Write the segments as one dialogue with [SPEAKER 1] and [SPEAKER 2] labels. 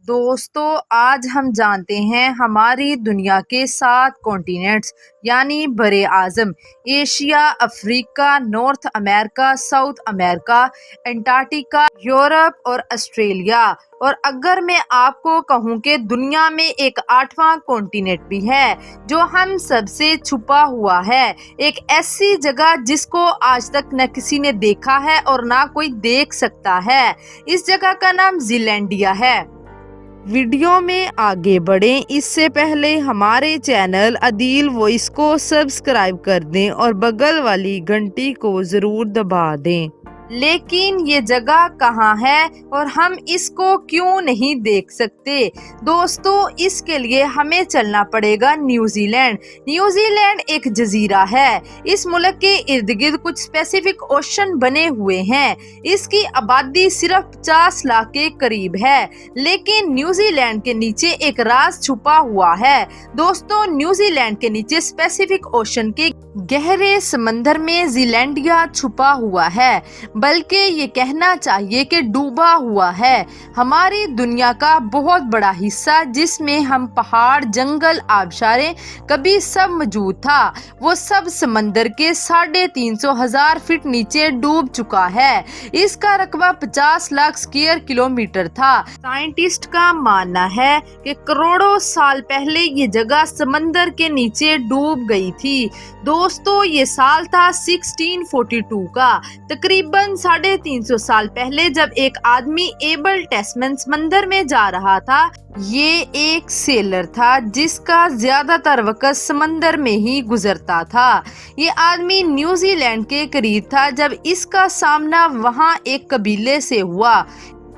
[SPEAKER 1] دوستو آج ہم جانتے ہیں ہماری دنیا کے 7 کانٹیننٹس یعنی بر اعظم ایشیا، افریقہ، نارتھ امریکہ، ساؤتھ امریکہ، انٹارکٹیکا، یورپ اور آسٹریلیا۔ اور اگر میں آپ کو کہوں کہ دنیا میں ایک 8واں کانٹیننٹ بھی ہے جو ہم سب سے چھپا ہوا ہے، ایک ایسی جگہ جس کو آج تک نہ کسی نے دیکھا ہے اور نہ کوئی دیکھ سکتا ہے، اس جگہ کا نام زیلینڈیا ہے۔ ویڈیو میں آگے بڑھیں اس سے پہلے ہمارے چینل عدیل وائس کو سبسکرائب کر دیں اور بغل والی گھنٹی کو ضرور دبا دیں۔ لیکن یہ جگہ کہاں ہے اور ہم اس کو کیوں نہیں دیکھ سکتے؟ دوستو اس کے لیے ہمیں چلنا پڑے گا نیوزی لینڈ۔ نیوزی لینڈ ایک جزیرہ ہے۔ اس ملک کے ارد گرد کچھ اسپیسیفک اوشن بنے ہوئے ہیں۔ اس کی آبادی صرف 50 لاکھ کے قریب ہے، لیکن نیوزی لینڈ کے نیچے ایک راز چھپا ہوا ہے۔ دوستو نیوزی لینڈ کے نیچے اسپیسیفک اوشن کے گہرے سمندر میں زیلینڈیا چھپا ہوا ہے، بلکہ یہ کہنا چاہیے کہ ڈوبا ہوا ہے۔ ہماری دنیا کا بہت بڑا حصہ جس میں ہم پہاڑ، جنگل، آبشاریں کبھی سب موجود تھا، وہ سب سمندر کے 350,000 فٹ نیچے ڈوب چکا ہے۔ اس کا رقبہ 50 لاکھ اسکوائر کلومیٹر تھا۔ سائنٹسٹ کا ماننا ہے کہ کروڑوں سال پہلے یہ جگہ سمندر کے نیچے ڈوب گئی تھی۔ دوستو یہ سال تھا 1642 کا، تقریباً 350 سال پہلے، جب ایک آدمی ایبل ٹیسمن سمندر میں جا رہا تھا۔ یہ ایک سیلر تھا جس کا زیادہ تر وقت سمندر میں ہی گزرتا تھا۔ یہ آدمی نیوزی لینڈ کے قریب تھا جب اس کا سامنا وہاں ایک قبیلے سے ہوا۔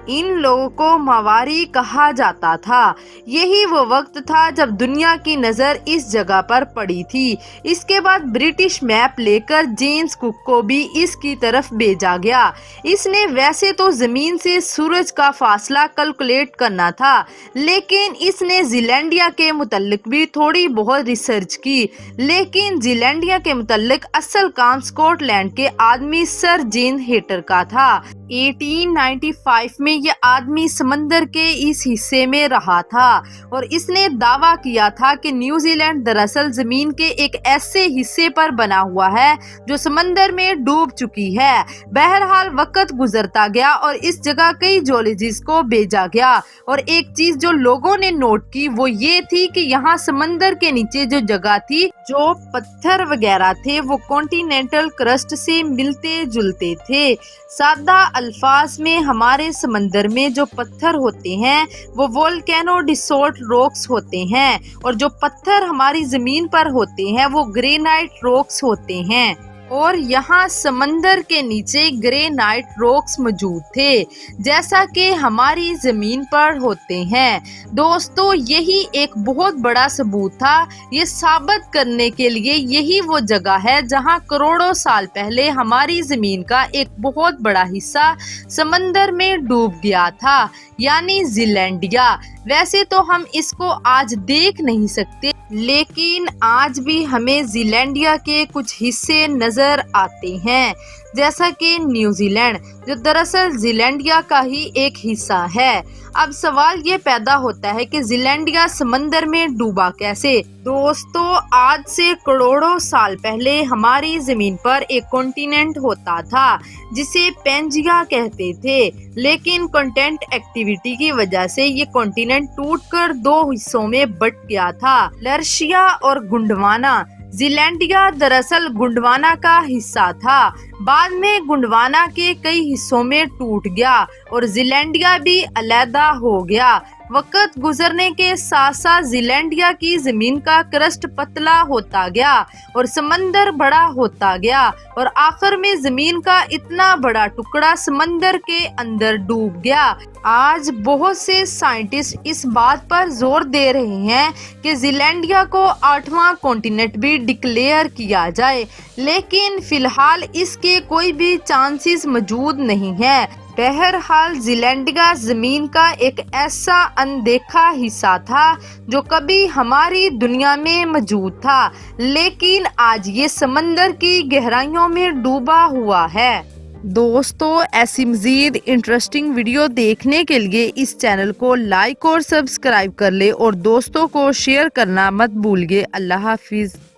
[SPEAKER 1] ان لوگوں کو ماوری کہا جاتا تھا۔ یہی وہ وقت تھا جب دنیا کی نظر اس جگہ پر پڑی تھی۔ اس کے بعد برٹش میپ لے کر جیمز کک کو بھی اس کی طرف بھیجا گیا۔ اس نے ویسے تو زمین سے سورج کا فاصلہ کیلکولیٹ کرنا تھا، لیکن اس نے زیلینڈیا کے متعلق بھی تھوڑی بہت ریسرچ کی۔ لیکن زیلینڈیا کے متعلق اصل کام اسکاٹ لینڈ کے آدمی سر جیمز ہیٹر کا تھا۔ 1895 میں یہ آدمی سمندر کے اس حصے میں رہا تھا اور اس نے دعویٰ کیا تھا کہ نیوزی لینڈ دراصل زمین کے ایک ایسے حصے پر بنا ہوا ہے جو سمندر میں ڈوب چکی ہے۔ بہرحال وقت گزرتا گیا اور اس جگہ کئی جیولوجسٹ کو بھیجا گیا، اور ایک چیز جو لوگوں نے نوٹ کی وہ یہ تھی کہ یہاں سمندر کے نیچے جو جگہ تھی، جو پتھر وغیرہ تھے، وہ کانٹیننٹل کرسٹ سے ملتے جلتے تھے۔ سادہ الفاظ میں ہمارے سمندر میں جو پتھر ہوتے ہیں وہ وولکینو ڈسولٹ راکس ہوتے ہیں، اور جو پتھر ہماری زمین پر ہوتے ہیں وہ گرینائٹ راکس ہوتے ہیں، اور یہاں سمندر کے نیچے گرینائٹ راکس موجود تھے جیسا کہ ہماری زمین پر ہوتے ہیں۔ دوستو یہی ایک بہت بڑا ثبوت تھا۔ یہ ثابت کرنے کے لیے یہی وہ جگہ ہے جہاں کروڑوں سال پہلے ہماری زمین کا ایک بہت بڑا حصہ سمندر میں ڈوب گیا تھا، یعنی زیلینڈیا۔ ویسے تو ہم اس کو آج دیکھ نہیں سکتے، لیکن آج بھی ہمیں زیلینڈیا کے کچھ حصے نظر آتے ہیں، جیسا کہ نیوزی لینڈ، جو دراصل زیلینڈیا کا ہی ایک حصہ ہے۔ اب سوال یہ پیدا ہوتا ہے کہ زیلینڈیا سمندر میں ڈوبا کیسے؟ دوستو آج سے کروڑوں سال پہلے ہماری زمین پر ایک کانٹیننٹ ہوتا تھا جسے پینجیا کہتے تھے، لیکن کنٹینٹ ایکٹیویٹی کی وجہ سے یہ کانٹیننٹ ٹوٹ کر 2 حصوں میں بٹ گیا تھا، لرشیا اور گنڈوانا۔ زیلینڈیا دراصل گنڈوانا کا حصہ تھا، بعد میں گنڈوانا کے کئی حصوں میں ٹوٹ گیا اور زیلینڈیا بھی علیحدہ ہو گیا۔ وقت گزرنے کے ساتھ ساتھ زیلینڈیا کی زمین کا کرسٹ پتلا ہوتا گیا اور سمندر بڑا ہوتا گیا، اور آخر میں زمین کا اتنا بڑا ٹکڑا سمندر کے اندر ڈوب گیا۔ آج بہت سے سائنٹسٹ اس بات پر زور دے رہے ہیں کہ زیلینڈیا کو 8واں کانٹیننٹ بھی ڈکلیئر کیا جائے، لیکن فی الحال اس کے کوئی بھی چانسز موجود نہیں ہیں۔ بہرحال زیلینڈیا زمین کا ایک ایسا اندیکھا حصہ تھا جو کبھی ہماری دنیا میں موجود تھا، لیکن آج یہ سمندر کی گہرائیوں میں ڈوبا ہوا ہے۔ دوستو ایسی مزید انٹرسٹنگ ویڈیو دیکھنے کے لیے اس چینل کو لائک اور سبسکرائب کر لے اور دوستوں کو شیئر کرنا مت بھول گے۔ اللہ حافظ۔